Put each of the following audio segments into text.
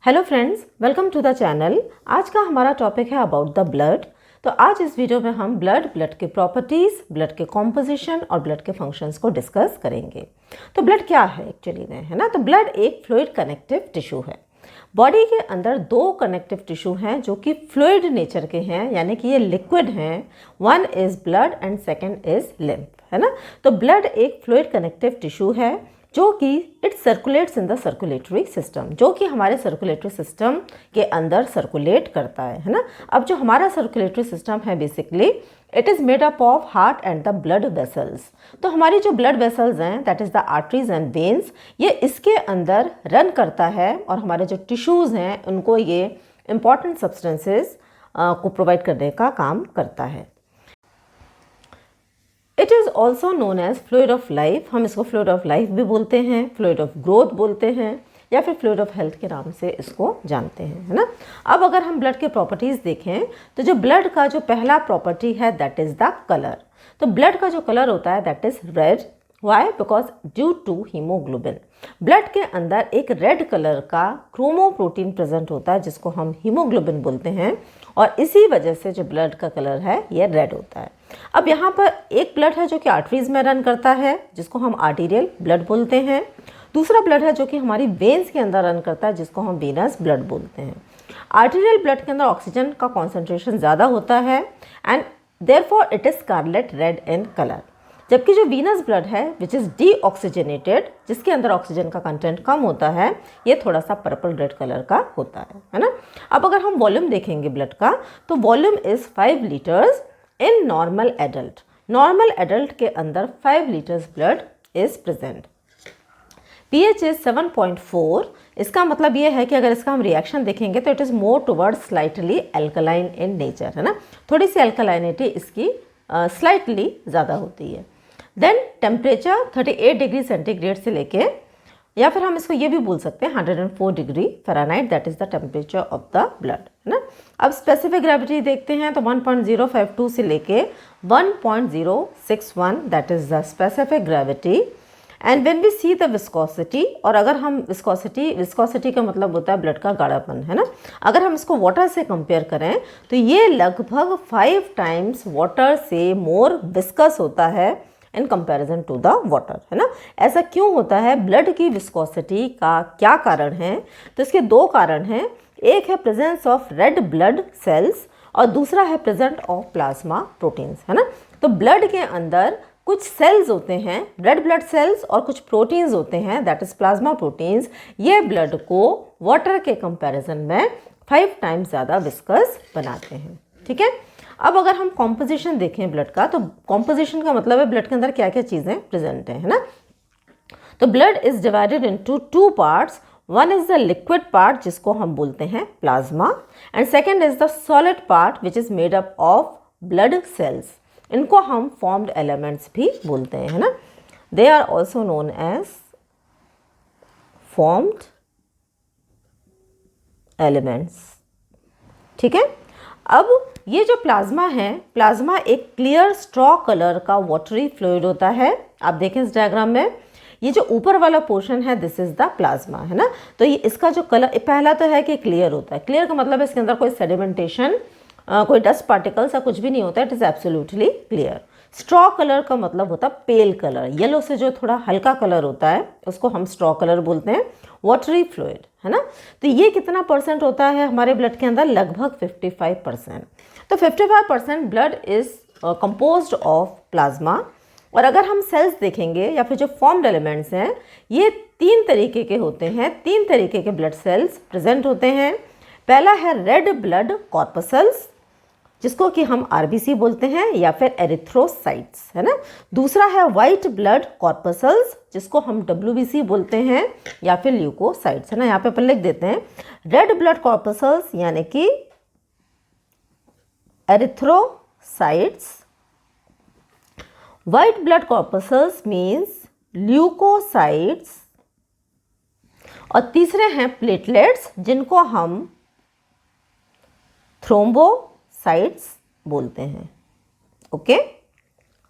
Hello friends, welcome to the channel. आज का हमारा टॉपिक है अबाउट द ब्लड। तो आज इस वीडियो में हम ब्लड के प्रॉपर्टीज़, ब्लड के कॉम्पोजिशन और ब्लड के फंक्शंस को डिस्कस करेंगे। तो ब्लड क्या है एक्चुअली में, है ना। तो ब्लड एक फ्लूइड कनेक्टिव टिश्यू है। बॉडी के अंदर दो कनेक्टिव टिश्यू हैं जो कि फ्लूइड नेचर के हैं, यानी कि ये लिक्विड हैं। One is blood and second is lymph, है ना। तो ब्लड एक फ्लूइड कनेक्टिव टिश्यू है जो कि it circulates in the circulatory system, जो कि हमारे सर्कुलेटरी सिस्टम के अंदर सर्कुलेट करता है ना। अब जो हमारा सर्कुलेटरी सिस्टम है basically it is made up of heart and the blood vessels. तो हमारी जो ब्लड वेसल्स हैं that is the arteries and veins, ये इसके अंदर रन करता है और हमारे जो टिश्यूज़ हैं उनको ये इम्पॉर्टेंट सब्सटेंसेस को प्रोवाइड करने का काम करता है। It is also known as fluid of life. हम इसको फ्लूइड ऑफ लाइफ भी बोलते हैं, फ्लूइड ऑफ ग्रोथ बोलते हैं, या फिर फ्लूइड ऑफ हेल्थ के नाम से इसको जानते हैं, है ना। अब अगर हम ब्लड के प्रॉपर्टीज़ देखें तो जो ब्लड का जो पहला प्रॉपर्टी है दैट इज़ द कलर। तो ब्लड का जो कलर होता है that is red. Why? Because due to haemoglobin. Blood के अंदर एक रेड कलर का क्रोमोप्रोटीन प्रेजेंट होता है जिसको हम हीमोग्लोबिन बोलते हैं, और इसी वजह से जो ब्लड का कलर है ये रेड होता है। अब यहाँ पर एक ब्लड है जो कि आर्टरीज में रन करता है जिसको हम आर्टीरियल ब्लड बोलते हैं। दूसरा ब्लड है जो कि हमारी वेन्स के अंदर रन करता है जिसको हम वेनस ब्लड बोलते हैं। आर्टीरियल ब्लड के अंदर ऑक्सीजन का कॉन्सेंट्रेशन ज़्यादा होता है and therefore it is scarlet red in colour. जबकि जो वीनस ब्लड है विच इज़ डीऑक्सीजनेटेड, जिसके अंदर ऑक्सीजन का कंटेंट कम होता है, ये थोड़ा सा पर्पल रेड कलर का होता है ना। अब अगर हम वॉल्यूम देखेंगे ब्लड का तो volume is 5 litres in normal adult. Normal adult के अंदर 5 litres blood is present. pH is 7.4। इसका मतलब ये है कि अगर इसका हम रिएक्शन देखेंगे तो it is more towards slightly alkaline in nature, है ना। थोड़ी सी एल्कलाइनिटी इसकी स्लाइटली ज़्यादा होती है। देन टेम्परेचर 38 डिग्री सेंटीग्रेड से लेके, या फिर हम इसको ये भी बोल सकते हैं 104 degree Fahrenheit, that is the temperature of the blood, है ना। अब स्पेसिफिक ग्रेविटी देखते हैं तो 1.052 से लेके 1.061 that is the specific gravity. And when we see the viscosity, और अगर हम विस्कोसिटी का मतलब होता है ब्लड का गाढ़ापन, है ना। अगर हम इसको वाटर से कंपेयर करें तो ये लगभग 5 टाइम्स वाटर से मोर विस्कस होता है in comparison to the water, है ना। ऐसा क्यों होता है? ब्लड की विस्कोसिटी का क्या कारण है? तो इसके दो कारण हैं। एक है presence of red blood cells और दूसरा है प्रेजेंट ऑफ प्लाज्मा प्रोटीन्स, है ना। तो ब्लड के अंदर कुछ सेल्स होते हैं, रेड ब्लड सेल्स, और कुछ प्रोटीन्स होते हैं दैट इज प्लाज्मा प्रोटीन्स। ये ब्लड को वाटर के कंपैरिजन में 5 टाइम्स ज़्यादा विस्कस बनाते हैं, ठीक है। अब अगर हम कॉम्पोजिशन देखें ब्लड का तो कॉम्पोजिशन का मतलब है ब्लड के अंदर क्या क्या चीज़ें प्रेजेंट हैं, है ना। तो blood is divided into 2 parts. One is the liquid part जिसको हम बोलते हैं plasma, and second is the solid part which is made up of blood cells. इनको हम फॉर्म्ड एलिमेंट्स भी बोलते हैं, है ना। They are also known as formed elements, ठीक है। अब ये जो प्लाज्मा है, प्लाज्मा एक क्लियर स्ट्रॉ कलर का वाटरी फ्लूइड होता है। आप देखें इस डायग्राम में ये जो ऊपर वाला पोर्शन है दिस इज द प्लाज्मा, है ना। तो ये इसका जो कलर पहला तो है कि क्लियर होता है। क्लियर का मतलब है इसके अंदर कोई सेडिमेंटेशन, कोई डस्ट पार्टिकल्स या कुछ भी नहीं होता है, it is absolutely clear. Straw colour का मतलब होता है पेल कलर, येलो से जो थोड़ा हल्का कलर होता है उसको हम स्ट्रॉ कलर बोलते हैं। वाटरी फ्लूइड, है ना। तो ये कितना परसेंट होता है हमारे ब्लड के अंदर? लगभग 55%। तो 55% blood is composed of plasma. और अगर हम सेल्स देखेंगे या फिर जो फॉर्म्ड एलिमेंट्स हैं, ये 3 तरीके के होते हैं। 3 तरीके के ब्लड सेल्स प्रेजेंट होते हैं। पहला है रेड ब्लड कॉर्पसल्स जिसको कि हम आरबीसी बोलते हैं, या फिर एरिथ्रोसाइट्स, है ना। दूसरा है वाइट ब्लड कॉर्पसल्स जिसको हम डब्ल्यूबीसी बोलते हैं, या फिर ल्यूकोसाइट्स, है ना। यहाँ पे अपन लिख देते हैं रेड ब्लड कॉर्पसल्स यानी कि erythrocytes, white blood corpuscles means leucocytes, और तीसरे हैं प्लेटलेट्स जिनको हम थ्रोम्बोसाइट्स बोलते हैं, ओके।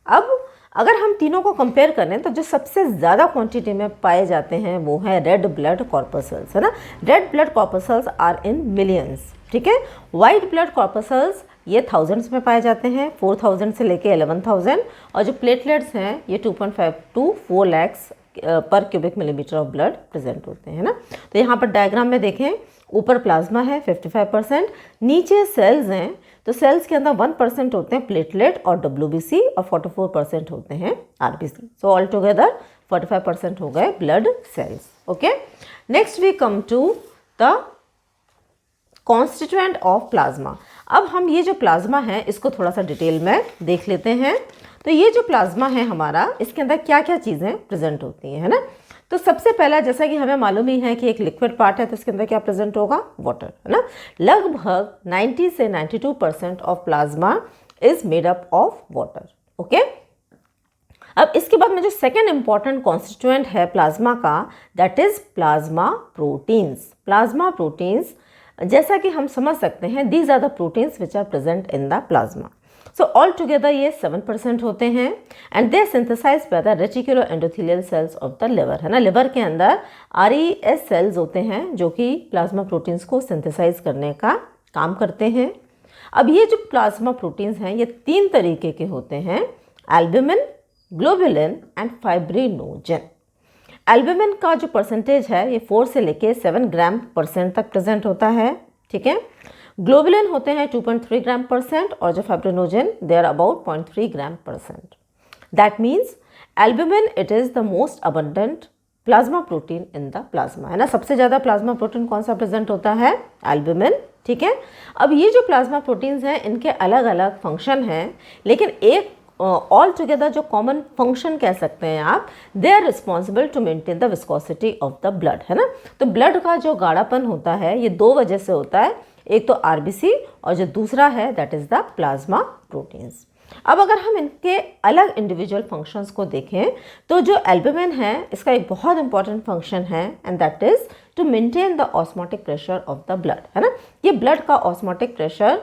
अब अगर हम तीनों को कंपेयर करें तो जो सबसे ज़्यादा क्वांटिटी में पाए जाते हैं वो है रेड ब्लड कॉर्पसल्स, है ना। Red blood corpuscles are in millions, ठीक है। वाइट ब्लड कॉर्पसल्स ये थाउजेंड्स में पाए जाते हैं, 4000 से लेके 11000, और जो प्लेटलेट्स हैं ये 2.5 to 4 lakhs पर cubic millimetre of blood present होते हैं, ना। तो यहाँ पर डायग्राम में देखें, ऊपर प्लाज्मा है 55%, नीचे सेल्स हैं, तो सेल्स के अंदर 1% होते हैं प्लेटलेट और WBC और 44% होते हैं RBC। सो ऑल टुगेदर 45% हो गए blood cells. Okay, next we come to the constituent of plasma. अब हम ये जो प्लाज्मा है इसको थोड़ा सा डिटेल में देख लेते हैं। तो ये जो प्लाज्मा है हमारा, इसके अंदर क्या क्या चीज़ें प्रेजेंट होती हैं, है ना। तो सबसे पहला, जैसा कि हमें मालूम ही है कि एक लिक्विड पार्ट है, तो इसके अंदर क्या प्रेजेंट होगा, वाटर, है ना। लगभग 90 से 92% of plasma is made up of water. Okay, अब इसके बाद में जो सेकेंड इंपॉर्टेंट कॉन्स्टिट्यूएंट है प्लाज्मा का, that is plasma proteins. Plasma proteins, जैसा कि हम समझ सकते हैं, these are the proteins which are present in the plasma. So all together ये 7% होते हैं, and they synthesise by the reticulo endothelial cells of the liver, है ना। लिवर के अंदर RES सेल्स होते हैं जो कि प्लाज्मा प्रोटीन्स को सिंथेसाइज करने का काम करते हैं। अब ये जो प्लाज्मा प्रोटीन्स हैं ये 3 तरीके के होते हैं, albumin, globulin and fibrinogen. Albumin का जो परसेंटेज है ये 4 से लेके 7 ग्राम% तक प्रेजेंट होता है, ठीक है। ग्लोबुलिन होते हैं 2.3 ग्राम%, और जो फाइब्रिनोजन दे आर अबाउट 0.3 ग्राम%। That means albumin it is the most abundant plasma protein in the plasma, है ना। सबसे ज़्यादा प्लाज्मा प्रोटीन कौन सा प्रेजेंट होता है, एल्ब्यूमिन, ठीक है। अब ये जो प्लाज्मा प्रोटीन्स हैं इनके अलग अलग फंक्शन हैं, लेकिन एक ऑल टुगेदर जो कॉमन फंक्शन कह सकते हैं आप, they are responsible to maintain the viscosity of the blood, है ना। तो ब्लड का जो गाढ़ापन होता है ये 2 वजह से होता है, एक तो RBC और जो दूसरा है that is the plasma proteins. अब अगर हम इनके अलग इंडिविजुअल फंक्शंस को देखें तो जो एल्ब्यूमिन है इसका एक बहुत इंपॉर्टेंट फंक्शन है, and that is to maintain the osmotic pressure of the blood, है ना। ये ब्लड का ऑस्मोटिक प्रेशर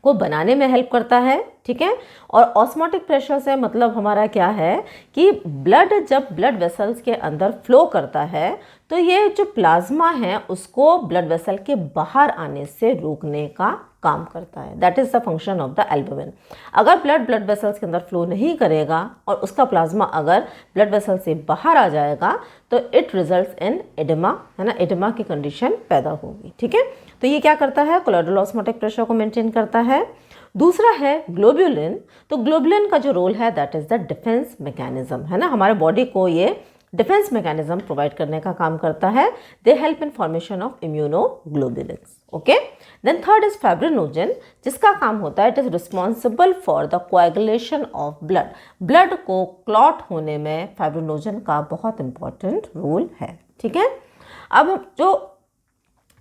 को बनाने में हेल्प करता है, ठीक है। और ऑस्मोटिक प्रेशर से मतलब हमारा क्या है कि ब्लड जब ब्लड वेसल्स के अंदर फ्लो करता है तो ये जो प्लाज्मा है उसको ब्लड वेसल के बाहर आने से रोकने का काम करता है। That is the function of the albumin. अगर ब्लड वेसल्स के अंदर फ्लो नहीं करेगा और उसका प्लाज्मा अगर ब्लड वेसल से बाहर आ जाएगा तो इट रिजल्ट्स इन एडिमा, है ना। एडिमा की कंडीशन पैदा होगी, ठीक है। तो ये क्या करता है, कोलॉइडल ऑस्मोटिक प्रेशर को मेंटेन करता है। दूसरा है ग्लोबुलिन। तो ग्लोबुलिन का जो रोल है that is the defence mechanism, है ना। हमारे बॉडी को ये डिफेंस मैकेनिज्म प्रोवाइड करने का काम करता है। They help in formation of immunoglobulins. Okay, then third is fibrinogen, जिसका काम होता है it is responsible for the coagulation of blood. Blood को क्लॉट होने में फाइब्रिनोजन का बहुत इंपॉर्टेंट रोल है, ठीक है। अब जो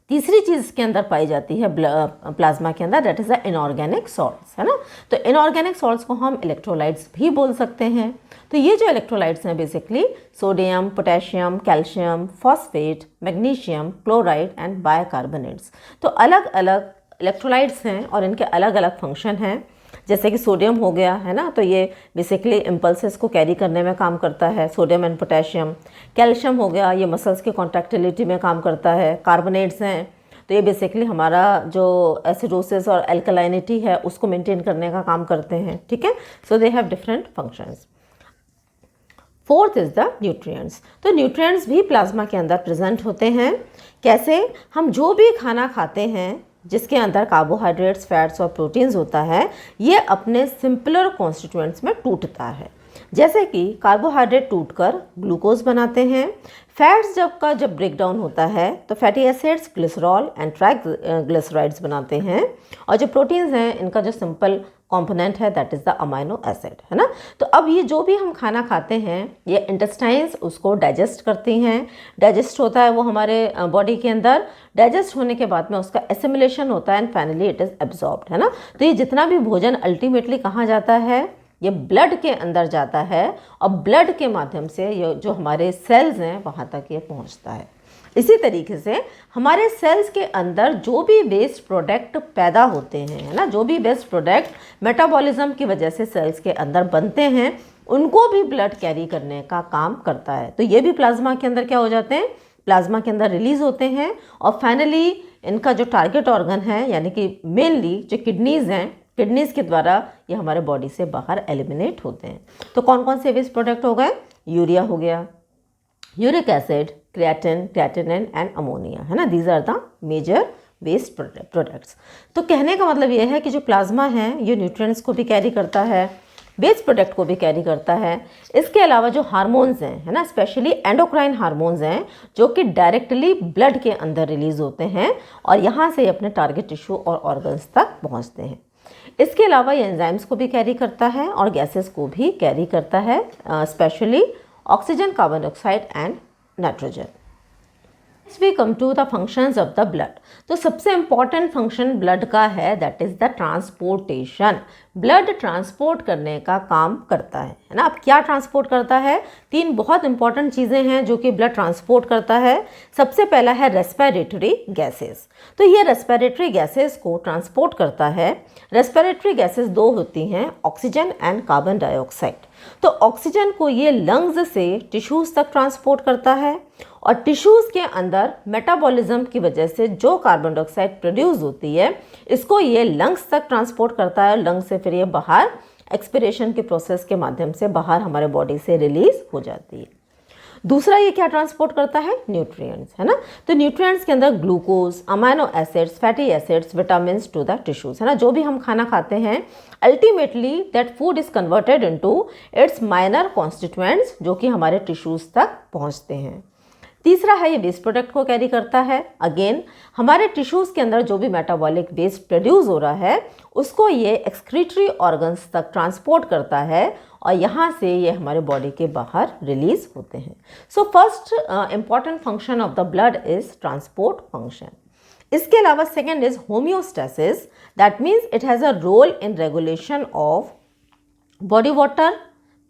तीसरी चीज़ के अंदर पाई जाती है प्लाज्मा के अंदर that is the inorganic salts, है ना। तो इनऑर्गेनिक सॉल्ट्स को हम इलेक्ट्रोलाइट्स भी बोल सकते हैं। तो ये जो इलेक्ट्रोलाइट्स हैं basically sodium, potassium, calcium, phosphate, magnesium, chloride and bicarbonates. तो अलग अलग इलेक्ट्रोलाइट्स हैं और इनके अलग अलग फंक्शन हैं। जैसे कि सोडियम हो गया, है ना, तो ये बेसिकली इम्पल्सेस को कैरी करने में काम करता है, सोडियम एंड पोटेशियम। कैल्शियम हो गया, ये मसल्स की कॉन्ट्रैक्टिलिटी में काम करता है। कार्बोनेट्स हैं तो ये बेसिकली हमारा जो एसिडोसिस और एल्कलाइनिटी है उसको मेंटेन करने का काम करते हैं, ठीक है। So they have different functions. Fourth is the nutrients. तो न्यूट्रिएंट्स भी प्लाज्मा के अंदर प्रेजेंट होते हैं। कैसे, हम जो भी खाना खाते हैं जिसके अंदर कार्बोहाइड्रेट्स, फैट्स और प्रोटीन्स होता है, ये अपने सिंपलर कॉन्स्टिट्यूएंट्स में टूटता है। जैसे कि कार्बोहाइड्रेट टूटकर ग्लूकोज बनाते हैं, फैट्स जब ब्रेक डाउन होता है तो fatty acids, glycerol and triglycerides बनाते हैं, और जो प्रोटीन्स हैं इनका जो सिंपल कंपोनेंट है that is the amino acid, है ना। तो अब ये जो भी हम खाना खाते हैं ये इंटेस्टाइन्स उसको डाइजेस्ट करती हैं। डाइजेस्ट होता है वो हमारे बॉडी के अंदर, डाइजेस्ट होने के बाद में उसका एसिमिलेशन होता है and finally it is absorbed, है ना। तो ये जितना भी भोजन अल्टीमेटली कहाँ जाता है, ये ब्लड के अंदर जाता है, और ब्लड के माध्यम से ये जो हमारे सेल्स हैं वहाँ तक ये पहुँचता है। इसी तरीके से हमारे सेल्स के अंदर जो भी वेस्ट प्रोडक्ट पैदा होते हैं, है ना, जो भी वेस्ट प्रोडक्ट मेटाबॉलिज्म की वजह से सेल्स के अंदर बनते हैं, उनको भी ब्लड कैरी करने का काम करता है। तो ये भी प्लाज्मा के अंदर क्या हो जाते हैं, प्लाज्मा के अंदर रिलीज होते हैं। और फाइनली इनका जो टारगेट ऑर्गन है यानी कि मेनली जो किडनीज हैं, किडनीज के द्वारा ये हमारे बॉडी से बाहर एलिमिनेट होते हैं। तो कौन कौन से वेस्ट प्रोडक्ट हो गए, यूरिया हो गया, uric acid, creatine, creatinine and ammonia, है ना, these are the major waste products. तो कहने का मतलब ये है कि जो प्लाज्मा है ये न्यूट्रिएंट्स को भी कैरी करता है, वेस्ट प्रोडक्ट को भी कैरी करता है। इसके अलावा जो हार्मोन्स हैं, है ना, स्पेशली एंडोक्राइन हार्मोन्स हैं जो कि डायरेक्टली ब्लड के अंदर रिलीज होते हैं और यहाँ से अपने टारगेट टिश्यू और ऑर्गन्स तक पहुँचते हैं। इसके अलावा ये एंजाइम्स को भी कैरी करता है और गैसेस को भी कैरी करता है, specially oxygen, carbon dioxide and nitrogen. We come to the functions of the blood. तो सबसे इंपॉर्टेंट फंक्शन ब्लड का है that is the transportation. Blood transport करने का काम करता है ना। अब क्या ट्रांसपोर्ट करता है, तीन बहुत इंपॉर्टेंट चीज़ें हैं जो कि ब्लड ट्रांसपोर्ट करता है। सबसे पहला है रेस्पिरेटरी गैसेस। तो ये रेस्पिरेटरी गैसेस को ट्रांसपोर्ट करता है। रेस्पिरेटरी गैसेस दो होती हैं, ऑक्सीजन एंड कार्बन डाइऑक्साइड। तो ऑक्सीजन को ये लंग्स से टिश्यूज़ तक ट्रांसपोर्ट करता है और टिश्यूज़ के अंदर मेटाबॉलिज्म की वजह से जो कार्बन डाइऑक्साइड प्रोड्यूस होती है इसको ये लंग्स तक ट्रांसपोर्ट करता है और लंग्स से फिर ये बाहर एक्सपिरेशन के प्रोसेस के माध्यम से बाहर हमारे बॉडी से रिलीज हो जाती है। दूसरा ये क्या ट्रांसपोर्ट करता है, न्यूट्रिएंट्स, है ना। तो न्यूट्रिएंट्स के अंदर glucose, amino acids, fatty acids, vitamins to the tissues, है ना। जो भी हम खाना खाते हैं ultimately that food is converted into its minor constituents जो कि हमारे टिश्यूज तक पहुंचते हैं। तीसरा है ये वेस्ट प्रोडक्ट को कैरी करता है। अगेन हमारे टिश्यूज़ के अंदर जो भी मेटाबॉलिक वेस्ट प्रोड्यूस हो रहा है उसको ये एक्सक्रीटरी ऑर्गन्स तक ट्रांसपोर्ट करता है और यहाँ से ये हमारे बॉडी के बाहर रिलीज होते हैं। So first important function of the blood is transport function. इसके अलावा second is homeostasis, that means it has a role in regulation of body water,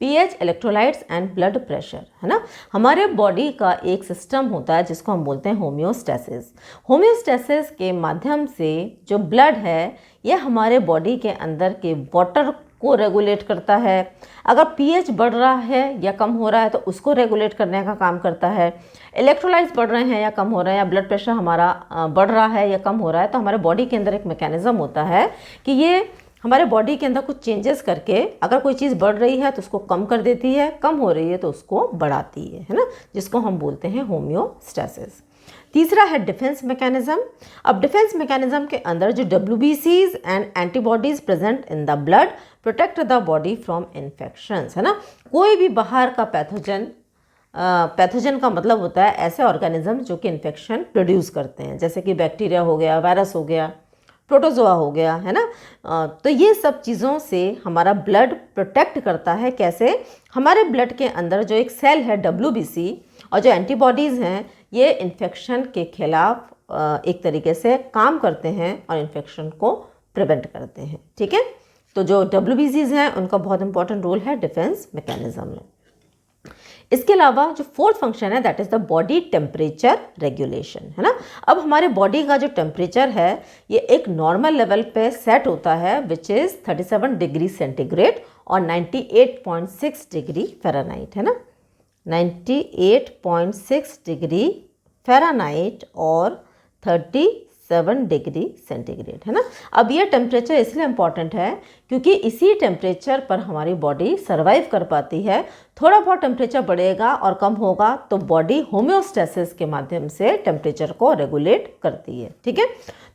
pH, electrolytes and blood pressure, है ना। हमारे body का एक system होता है जिसको हम बोलते हैं होम्योस्टैसिस। होम्योस्टैसिस के माध्यम से जो ब्लड है ये हमारे बॉडी के अंदर के वाटर को रेगुलेट करता है। अगर पीएच बढ़ रहा है या कम हो रहा है तो उसको रेगुलेट करने का काम करता है। इलेक्ट्रोलाइट्स बढ़ रहे हैं या कम हो रहे हैं या ब्लड प्रेशर हमारा बढ़ रहा है या कम हो रहा है तो हमारे बॉडी के अंदर एक मैकेनिज्म होता है कि ये हमारे बॉडी के अंदर कुछ चेंजेस करके अगर कोई चीज़ बढ़ रही है तो उसको कम कर देती है, कम हो रही है तो उसको बढ़ाती है ना, जिसको हम बोलते हैं होम्योस्टैसिस। तीसरा है डिफेंस मैकेनिज्म। अब डिफेंस मैकेनिज्म के अंदर जो WBCs and antibodies present in the blood protect the body from infections, है ना। कोई भी बाहर का पैथोजन का मतलब होता है ऐसे ऑर्गेनिज्म जो कि इन्फेक्शन प्रोड्यूस करते हैं, जैसे कि बैक्टीरिया हो गया, वायरस हो गया, प्रोटोजोआ हो गया, है ना। तो ये सब चीज़ों से हमारा ब्लड प्रोटेक्ट करता है। कैसे, हमारे ब्लड के अंदर जो एक सेल है WBC और जो एंटीबॉडीज़ हैं ये इन्फेक्शन के खिलाफ एक तरीके से काम करते हैं और इन्फेक्शन को प्रिवेंट करते हैं, ठीक है। तो जो WBCs हैं उनका बहुत इंपॉर्टेंट रोल है डिफेंस मैकेनिज्म में। इसके अलावा जो फोर्थ फंक्शन है that is the body temperature regulation, है ना। अब हमारे बॉडी का जो टेम्परेचर है ये एक नॉर्मल लेवल पे सेट होता है विच इज़ 37 डिग्री सेंटीग्रेड और 98.6 डिग्री फ़ारेनहाइट, है ना। 98.6 डिग्री फ़ारेनहाइट और 37 डिग्री सेंटीग्रेड, है ना। अब ये टेम्परेचर इसलिए इम्पॉर्टेंट है क्योंकि इसी टेम्परेचर पर हमारी बॉडी सर्वाइव कर पाती है। थोड़ा बहुत टेम्परेचर बढ़ेगा और कम होगा तो बॉडी होम्योस्टैसिस के माध्यम से टेम्परेचर को रेगुलेट करती है, ठीक है।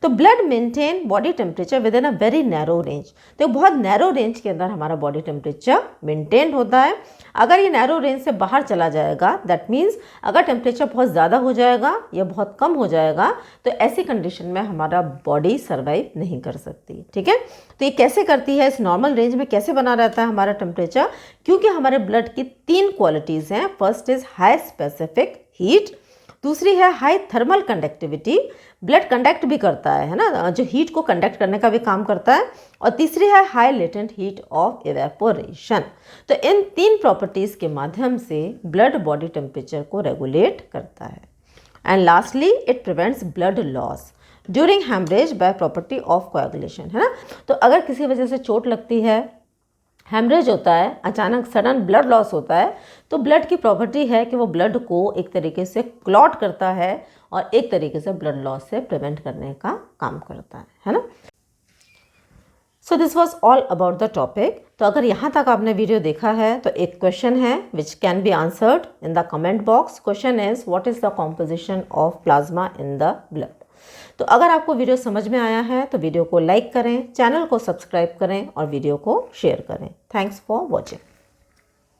तो blood maintain body temperature with in a very narrow range. तो बहुत नैरो रेंज के अंदर हमारा बॉडी टेम्परेचर मेंटेन होता है। अगर ये नैरो रेंज से बाहर चला जाएगा दैट मीन्स अगर टेम्परेचर बहुत ज़्यादा हो जाएगा या बहुत कम हो जाएगा तो ऐसी कंडीशन में हमारा बॉडी सर्वाइव नहीं कर सकती, ठीक है। तो ये कैसे करती है, इस नॉर्मल रेंज में कैसे बना रहता है हमारा टेम्परेचर, क्योंकि हमारे ब्लड की तीन क्वालिटीज़ हैं। First is high specific heat, दूसरी है high thermal conductivity, blood conduct भी करता है ना, जो हीट को कंडक्ट करने का भी काम करता है, और तीसरी है high latent heat of evaporation. तो इन तीन प्रॉपर्टीज़ के माध्यम से ब्लड बॉडी टेम्परेचर को रेगुलेट करता है। And lastly it prevents blood loss during haemorrhage by property of coagulation, है ना। तो अगर किसी वजह से चोट लगती है हेमरेज होता है, अचानक सडन ब्लड लॉस होता है, तो ब्लड की प्रॉपर्टी है कि वो ब्लड को एक तरीके से क्लॉट करता है और एक तरीके से ब्लड लॉस से प्रिवेंट करने का काम करता है ना। So this was all about the topic. तो अगर यहाँ तक आपने वीडियो देखा है तो एक क्वेश्चन है which can be answered in the comment box. Question is what is the composition of plasma in the blood. तो अगर आपको वीडियो समझ में आया है तो वीडियो को लाइक करें, चैनल को सब्सक्राइब करें और वीडियो को शेयर करें। Thanks for watching.